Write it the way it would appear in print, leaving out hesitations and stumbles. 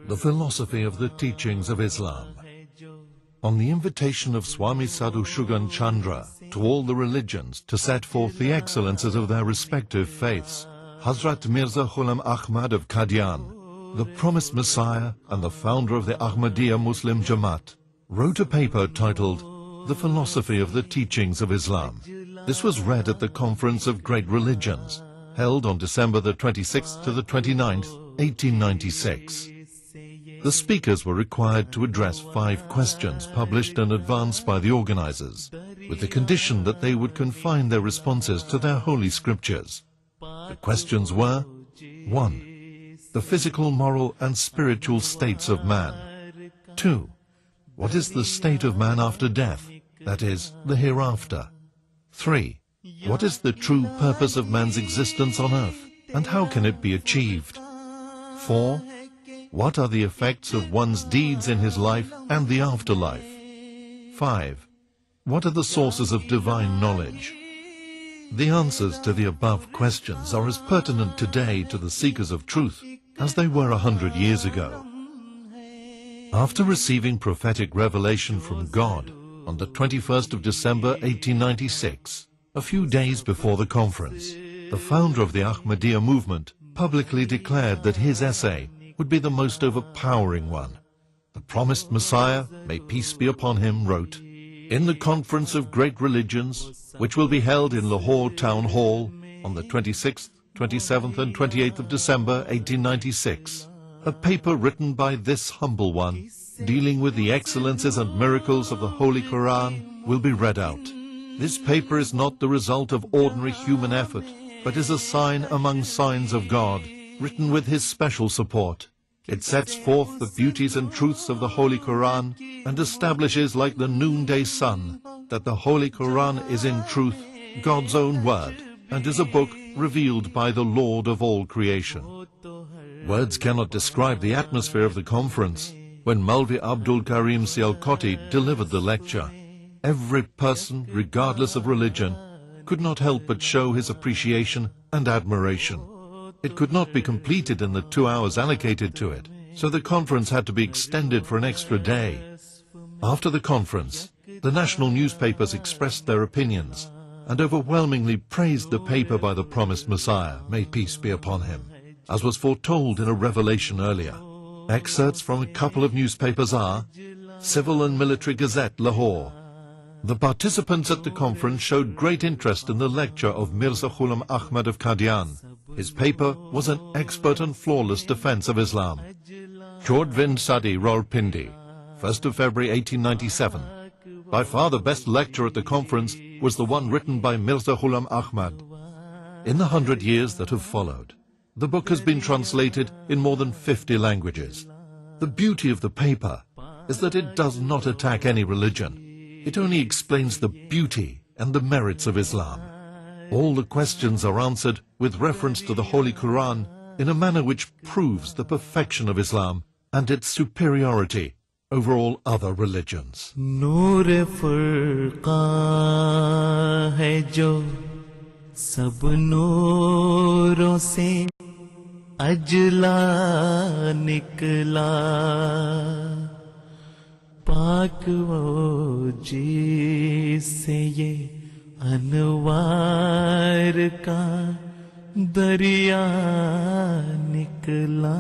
The philosophy of the teachings of Islam. On the invitation of Swami Sadhu Shugan Chandra to all the religions to set forth the excellences of their respective faiths, Hazrat Mirza Ghulam Ahmad of Qadian, the promised Messiah and the founder of the Ahmadiyya Muslim Jamaat, wrote a paper titled The Philosophy of the Teachings of Islam. This was read at the Conference of Great Religions, held on December the 26th to the 29th, 1896. The speakers were required to address 5 questions published in advance by the organizers, with the condition that they would confine their responses to their holy scriptures. The questions were: 1. The physical, moral and spiritual states of man. 2. What is the state of man after death, that is, the hereafter? 3. What is the true purpose of man's existence on earth, and how can it be achieved? 4. What are the effects of one's deeds in his life and the afterlife? 5. What are the sources of divine knowledge? The answers to the above questions are as pertinent today to the seekers of truth as they were 100 years ago. After receiving prophetic revelation from God on the 21st of December 1896, a few days before the conference, the founder of the Ahmadiyya movement publicly declared that his essay would be the most overpowering one. The promised Messiah, may peace be upon him, wrote, "In the Conference of Great Religions, which will be held in Lahore Town Hall on the 26th, 27th and 28th of December 1896, a paper written by this humble one, dealing with the excellences and miracles of the Holy Quran, will be read out. This paper is not the result of ordinary human effort, but is a sign among signs of God, written with his special support. It sets forth the beauties and truths of the Holy Quran and establishes like the noonday sun that the Holy Quran is in truth God's own word and is a book revealed by the Lord of all creation." Words cannot describe the atmosphere of the conference when Maulvi Abdul Karim Sialkoti delivered the lecture. Every person, regardless of religion, could not help but show his appreciation and admiration. It could not be completed in the 2 hours allocated to it, so the conference had to be extended for an extra day. After the conference, the national newspapers expressed their opinions and overwhelmingly praised the paper by the promised Messiah, may peace be upon him, as was foretold in a revelation earlier. Excerpts from a couple of newspapers are Civil and Military Gazette, Lahore. The participants at the conference showed great interest in the lecture of Mirza Ghulam Ahmad of Qadian. His paper was an expert and flawless defense of Islam. Chordvind Sadi, Rawalpindi, 1st of February 1897. By far the best lecture at the conference was the one written by Mirza Ghulam Ahmad. In the 100 years that have followed, the book has been translated in more than 50 languages. The beauty of the paper is that it does not attack any religion. It only explains the beauty and the merits of Islam. All the questions are answered with reference to the Holy Quran in a manner which proves the perfection of Islam and its superiority over all other religions. Noor furqan hai jo sab nooron se ajla nikla, पाक वो जिससे ये अनवार का दरिया निकला।